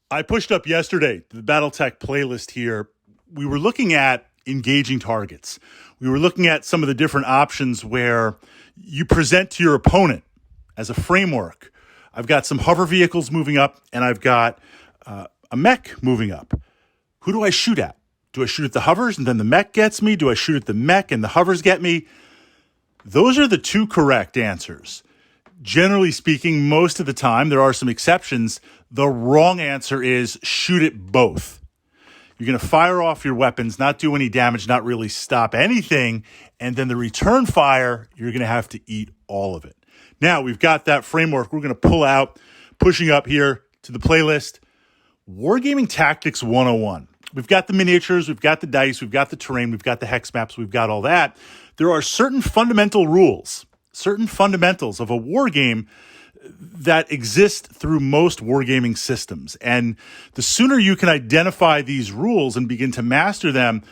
I pushed up yesterday the Battletech playlist here. We were looking at engaging targets. We were looking at some of the different options where you present to your opponent as a framework. I've got some hover vehicles moving up, and I've got a mech moving up. Who do I shoot at? Do I shoot at the hovers and then the mech gets me? Do I shoot at the mech and the hovers get me? Those are the two correct answers. Generally speaking, most of the time, there are some exceptions. The wrong answer is shoot at both. You're going to fire off your weapons, not do any damage, not really stop anything, and then the return fire, you're going to have to eat all of it. Now, we've got that framework. We're going to pull out, pushing up here to the playlist, Wargaming Tactics 101. We've got the miniatures, we've got the dice, we've got the terrain, we've got the hex maps, we've got all that. There are certain fundamental rules, certain fundamentals of a war game that exist through most wargaming systems. And the sooner you can identify these rules and begin to master them,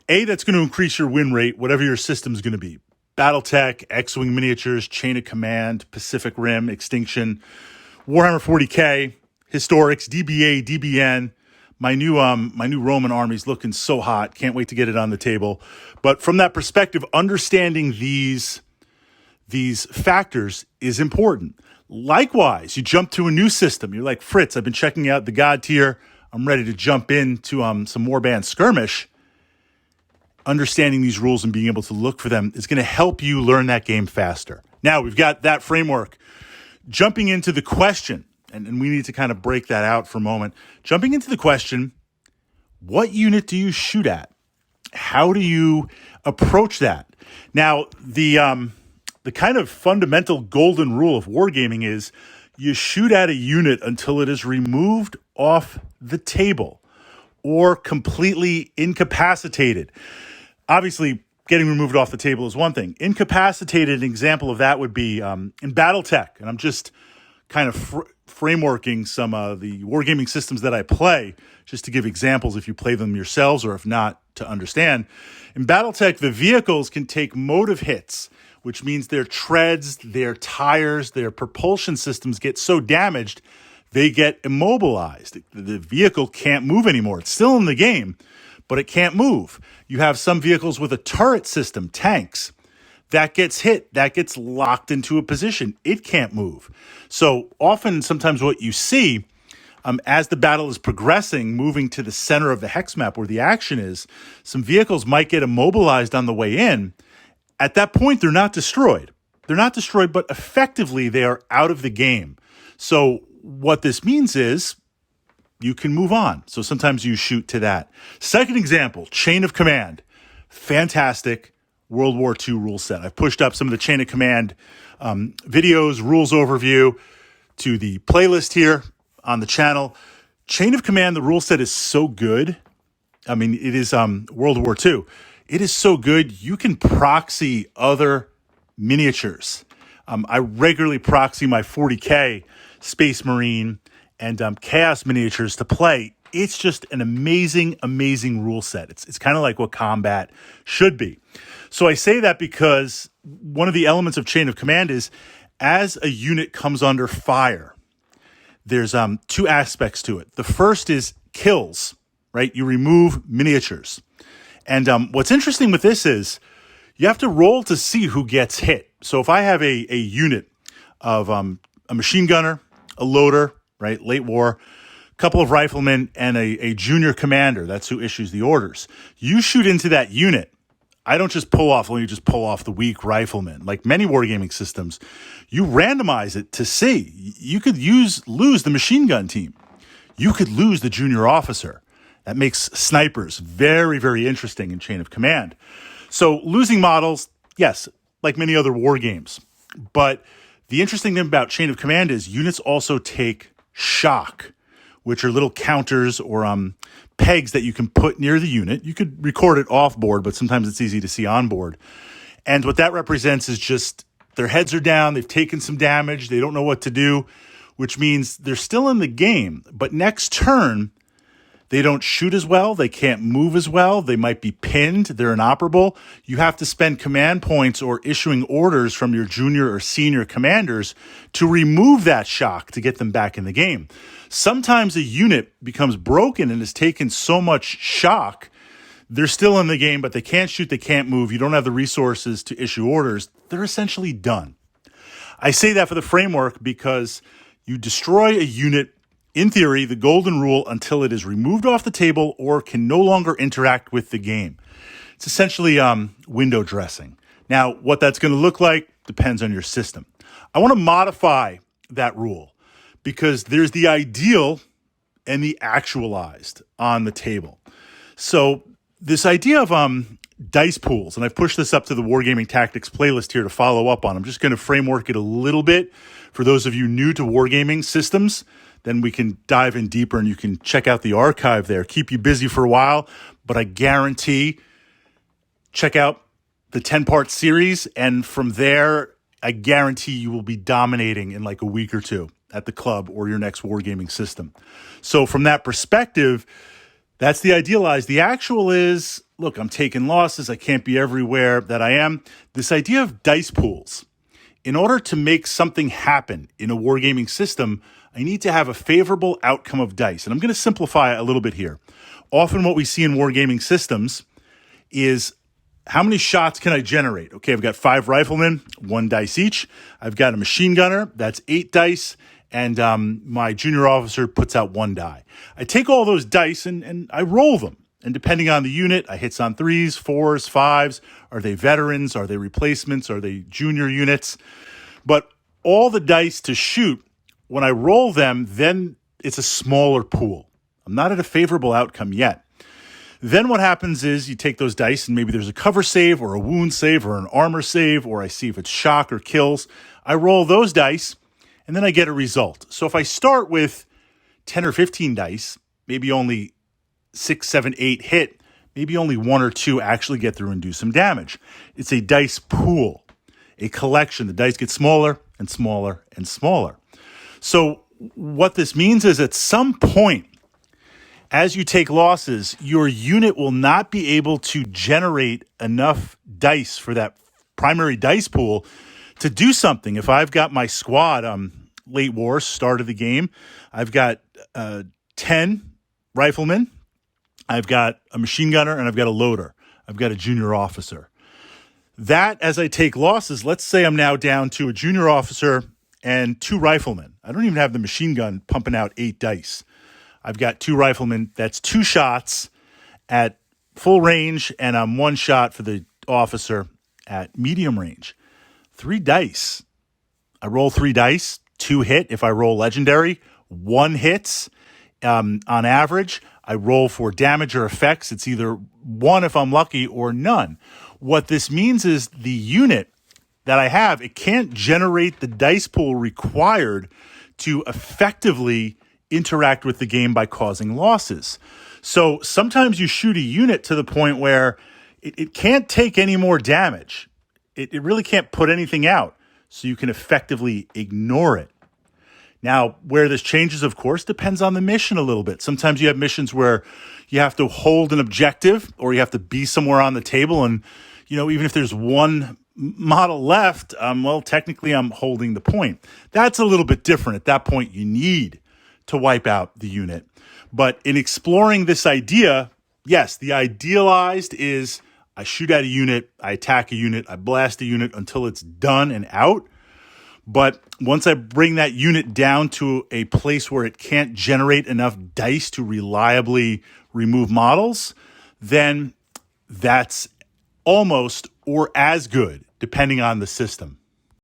A, that's going to increase your win rate, whatever your system's going to be. Battletech, X-Wing miniatures, Chain of Command, Pacific Rim, Extinction, Warhammer 40K, Historics, DBA, DBN. My new Roman army's looking so hot. Can't wait to get it on the table. But from that perspective, understanding these factors is important. Likewise, you jump to a new system. You're like, Fritz, I've been checking out the God tier. I'm ready to jump into some Warband skirmish. Understanding these rules and being able to look for them is going to help you learn that game faster. Now, we've got that framework. Jumping into the question, and we need to kind of break that out for a moment. Jumping into the question, what unit do you shoot at? How do you approach that? Now, the kind of fundamental golden rule of wargaming is you shoot at a unit until it is removed off the table or completely incapacitated. Obviously, getting removed off the table is one thing. Incapacitated, an example of that would be in Battletech, and I'm just kind of frameworking some of the wargaming systems that I play, just to give examples if you play them yourselves or if not, to understand. In Battletech, the vehicles can take motive hits, which means their treads, their tires, their propulsion systems get so damaged, they get immobilized. The vehicle can't move anymore. It's still in the game, but it can't move. You have some vehicles with a turret system, tanks, that gets hit, that gets locked into a position. It can't move. So often, sometimes what you see as the battle is progressing, moving to the center of the hex map where the action is, some vehicles might get immobilized on the way in. At that point, they're not destroyed. They're not destroyed, but effectively they are out of the game. So what this means is you can move on. So sometimes you shoot to that. Second example, Chain of Command. Fantastic World War II rule set. I've pushed up some of the Chain of Command videos, rules overview to the playlist here on the channel. Chain of Command, the rule set is so good. I mean, it is World War II. It is so good, you can proxy other miniatures. I regularly proxy my 40K Space Marine and Chaos miniatures to play. It's just an amazing, amazing rule set. It's kind of like what combat should be. So I say that because one of the elements of Chain of Command is as a unit comes under fire, there's two aspects to it. The first is kills, right? You remove miniatures. And what's interesting with this is you have to roll to see who gets hit. So if I have a unit of a machine gunner, a loader, right, late war, a couple of riflemen, and a junior commander, that's who issues the orders. You shoot into that unit. I don't just pull off, let me just pull off the weak rifleman. Like many wargaming systems, you randomize it to see. You could lose the machine gun team. You could lose the junior officer. That makes snipers very, very interesting in Chain of Command. So losing models, yes, like many other war games. But the interesting thing about Chain of Command is units also take shock, which are little counters or pegs that you can put near the unit. You could record it off board, but sometimes it's easy to see on board. And what that represents is just their heads are down, they've taken some damage, they don't know what to do, which means they're still in the game. But next turn, They don't shoot as well. They can't move as well. They might be pinned. They're inoperable. You have to spend command points or issuing orders from your junior or senior commanders to remove that shock to get them back in the game. Sometimes a unit becomes broken and has taken so much shock, they're still in the game, but they can't shoot, they can't move. You don't have the resources to issue orders. They're essentially done. I say that for the framework because you destroy a unit, in theory, the golden rule, until it is removed off the table or can no longer interact with the game. It's essentially window dressing. Now, what that's going to look like depends on your system. I want to modify that rule because there's the ideal and the actualized on the table. So this idea of dice pools, and I've pushed this up to the Wargaming Tactics playlist here to follow up on. I'm just going to framework it a little bit for those of you new to Wargaming systems. Then we can dive in deeper and you can check out the archive there. Keep you busy for a while, but I guarantee check out the 10-part series. And from there, I guarantee you will be dominating in like a week or two at the club or your next Wargaming system. So from that perspective, that's the idealized. The actual is, look, I'm taking losses. I can't be everywhere that I am. This idea of dice pools. In order to make something happen in a wargaming system, I need to have a favorable outcome of dice. And I'm going to simplify it a little bit here. Often what we see in wargaming systems is how many shots can I generate? Okay, I've got 5 riflemen, 1 dice each. I've got a machine gunner, that's 8 dice. And my junior officer puts out 1 die. I take all those dice and I roll them. And depending on the unit, I hits on 3s, 4s, 5s. Are they veterans? Are they replacements? Are they junior units? But all the dice to shoot, when I roll them, then it's a smaller pool. I'm not at a favorable outcome yet. Then what happens is you take those dice and maybe there's a cover save or a wound save or an armor save, or I see if it's shock or kills. I roll those dice and then I get a result. So if I start with 10 or 15 dice, maybe only 6, 7, 8 hit, maybe only 1 or 2 actually get through and do some damage. It's a dice pool, a collection. The dice get smaller and smaller and smaller. So what this means is at some point, as you take losses, your unit will not be able to generate enough dice for that primary dice pool to do something. If I've got my squad, late war, start of the game, I've got 10 riflemen, I've got a machine gunner, and I've got a loader. I've got a junior officer. That, as I take losses, let's say I'm now down to a junior officer and 2 riflemen. I don't even have the machine gun pumping out 8 dice. I've got 2 riflemen. That's 2 shots at full range, and I'm 1 shot for the officer at medium range. 3 dice. I roll 3 dice. 2 hit if I roll legendary. 1 hits. On average, I roll for damage or effects. It's either 1 if I'm lucky or none. What this means is the unit that I have, it can't generate the dice pool required to effectively interact with the game by causing losses. So sometimes you shoot a unit to the point where it can't take any more damage. It really can't put anything out, so you can effectively ignore it. Now, where this changes, of course, depends on the mission a little bit. Sometimes you have missions where you have to hold an objective or you have to be somewhere on the table. And, even if there's 1 model left, well, technically I'm holding the point. That's a little bit different. At that point, you need to wipe out the unit. But in exploring this idea, yes, the idealized is I shoot at a unit, I attack a unit, I blast a unit until it's done and out. But once I bring that unit down to a place where it can't generate enough dice to reliably remove models, then that's almost or as good, depending on the system.